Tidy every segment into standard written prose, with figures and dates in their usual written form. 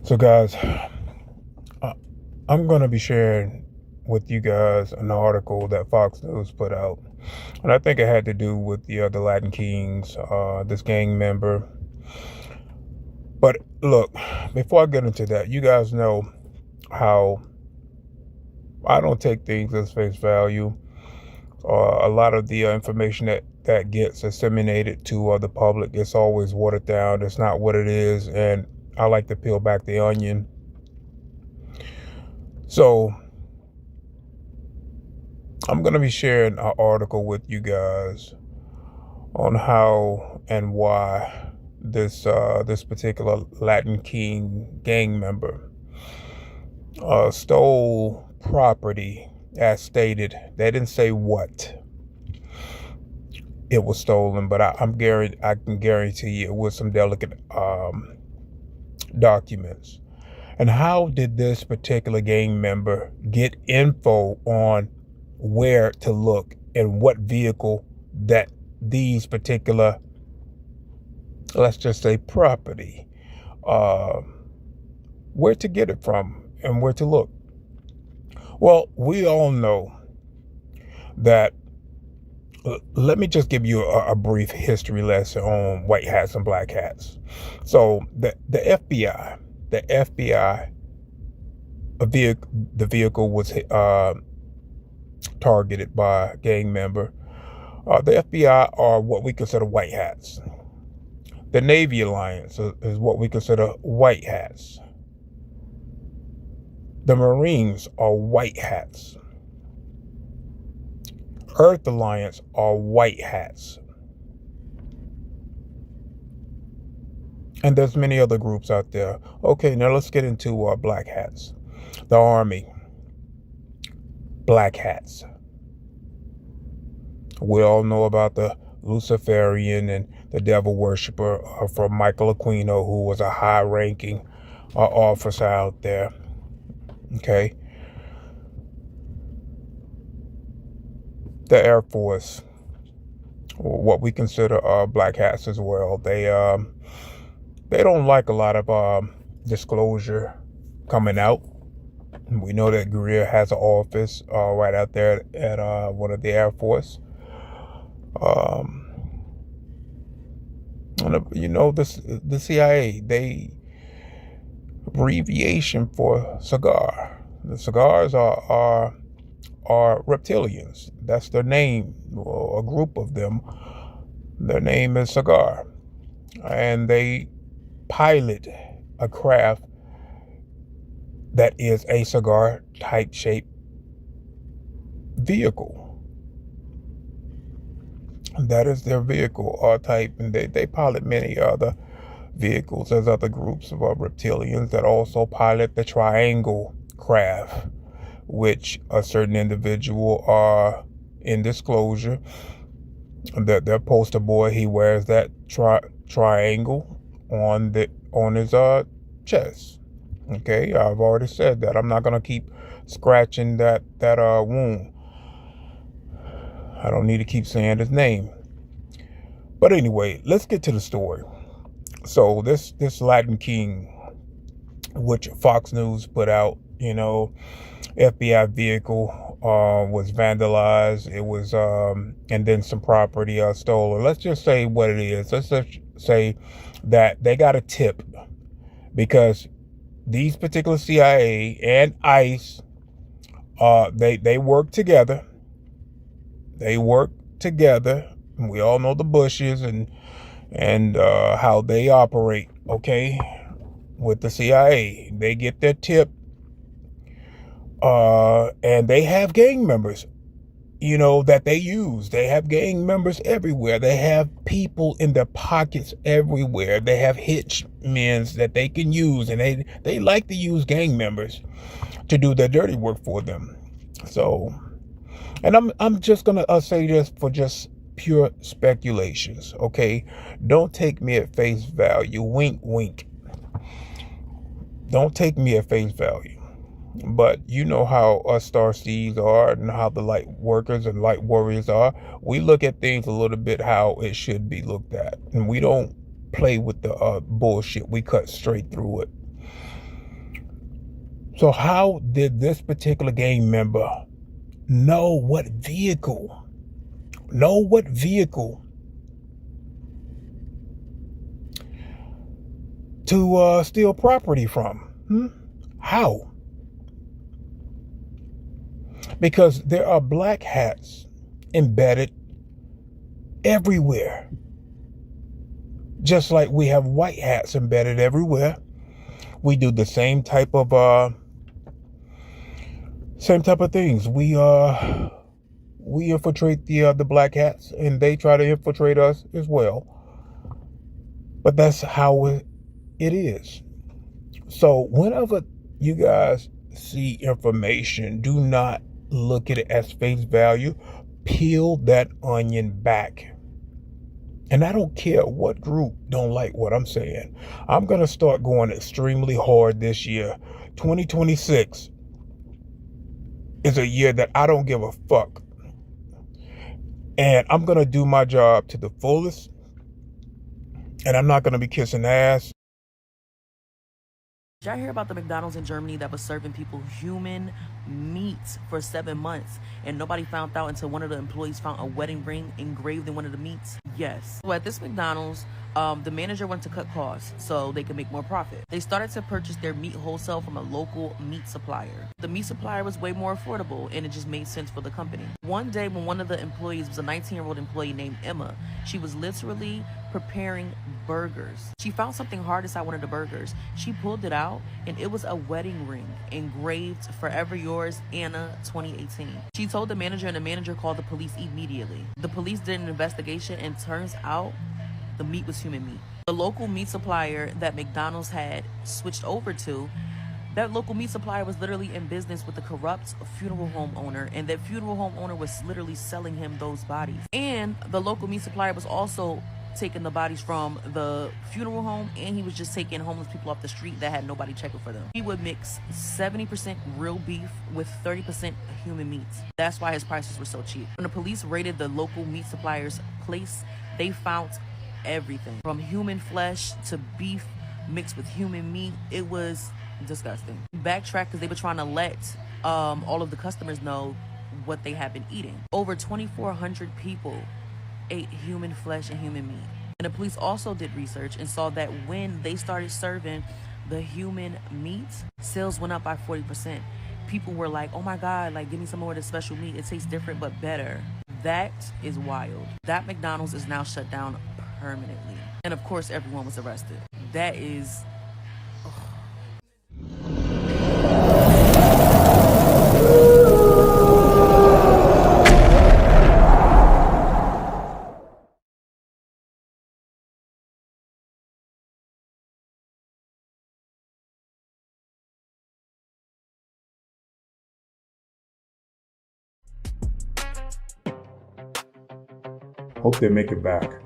So, guys, uh, I'm going to be sharing with you guys an article that Fox News put out. And I think it had to do with the Latin Kings, this gang member. But look, before I get into that, you guys know how I don't take things as face value. A lot of the information that gets disseminated to the public, it's always watered down. It's not what it is. And I like to peel back the onion. So I'm going to be sharing an article with you guys on how and why this particular Latin King gang member stole property as stated. They didn't say what it was stolen, but I can guarantee you it was some delicate documents. And how did this particular gang member get info on where to look and what vehicle that these particular, let's just say, property, where to get it from and where to look? Well, we all know that. Let me just give you a brief history lesson on white hats and black hats. So the FBI, the vehicle was targeted by a gang member. The FBI are what we consider white hats. The Navy Alliance is what we consider white hats. The Marines are white hats. Earth Alliance are white hats. And there's many other groups out there. Okay, now let's get into black hats. The Army, black hats. We all know about the Luciferian and the devil worshiper from Michael Aquino, who was a high-ranking officer out there. Okay. The Air Force, what we consider black hats as well. They don't like a lot of disclosure coming out. We know that Greer has an office right out there at one of the Air Force. The CIA, they abbreviation for cigar. The cigars are reptilians. That's their name, or a group of them. Their name is Cigar. And they pilot a craft that is a cigar type shaped vehicle. That is their vehicle type, and they pilot many other vehicles. There's other groups of reptilians that also pilot the triangle craft, which a certain individual are in disclosure that their poster boy, he wears that triangle on his chest. Okay, I've already said that. I'm not gonna keep scratching that wound. I don't need to keep saying his name. But anyway, let's get to the story. So this Latin King, which Fox News put out, FBI vehicle was vandalized. It was and then some property stolen. Let's just say what it is. Let's just say that they got a tip, because these particular CIA and ICE, they work together. They work together. We all know the Bushes and how they operate. Okay, with the CIA, they get their tip. And they have gang members, that they use. They have gang members everywhere. They have people in their pockets everywhere. They have hitchmen that they can use, and they like to use gang members to do their dirty work for them. So, and I'm just gonna say this for just pure speculations. Okay, don't take me at face value. Wink, wink. Don't take me at face value. But you know how us starseeds are, and how the light workers and light warriors are. We look at things a little bit how it should be looked at, and we don't play with the bullshit. We cut straight through it. So how did this particular gang member know what vehicle to steal property from? How? Because there are black hats embedded everywhere. Just like we have white hats embedded everywhere. We do the same type of things. We infiltrate the black hats, and they try to infiltrate us as well. But that's how it is. So whenever you guys see information, do not look at it as face value. Peel that onion back. And I don't care what group don't like what I'm saying. I'm going to start going extremely hard this year. 2026 is a year that I don't give a fuck. And I'm going to do my job to the fullest. And I'm not going to be kissing ass. Did y'all hear about the McDonald's in Germany that was serving people human meat for 7 months, and nobody found out until one of the employees found a wedding ring engraved in one of the meats? Yes. So at this McDonald's, the manager wanted to cut costs so they could make more profit. They started to purchase their meat wholesale from a local meat supplier. The meat supplier was way more affordable, and it just made sense for the company. One day when one of the employees was a 19-year-old employee named Emma, she was literally preparing burgers. She found something hard inside one of the burgers. She pulled it out, and it was a wedding ring engraved "Forever Yours, Anna 2018." She told the manager, and the manager called the police immediately. The police did an investigation, and turns out the meat was human meat. The local meat supplier that McDonald's had switched over to, that local meat supplier was literally in business with a corrupt funeral home owner, and that funeral home owner was literally selling him those bodies. And the local meat supplier was also taking the bodies from the funeral home, and he was just taking homeless people off the street that had nobody checking for them. He would mix 70% real beef with 30% human meat. That's why his prices were so cheap. When the police raided the local meat supplier's place, they found everything from human flesh to beef mixed with human meat. It was disgusting. Backtrack because they were trying to let all of the customers know what they had been eating. Over 2,400 people ate human flesh and human meat. And the police also did research and saw that when they started serving the human meat, sales went up by 40%. People were like, oh my God, like give me some more of this special meat. It tastes different but better. That is wild. That McDonald's is now shut down permanently. And of course, everyone was arrested. That is... Hope they make it back.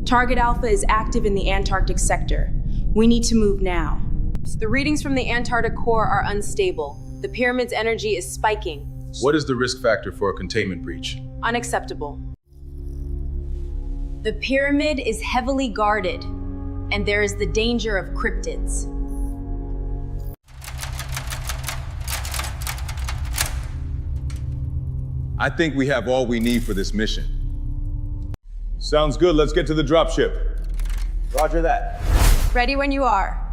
Target Alpha is active in the Antarctic sector. We need to move now. The readings from the Antarctic core are unstable. The pyramid's energy is spiking. What is the risk factor for a containment breach? Unacceptable. The pyramid is heavily guarded, and there is the danger of cryptids. I think we have all we need for this mission. Sounds good. Let's get to the dropship. Roger that. Ready when you are.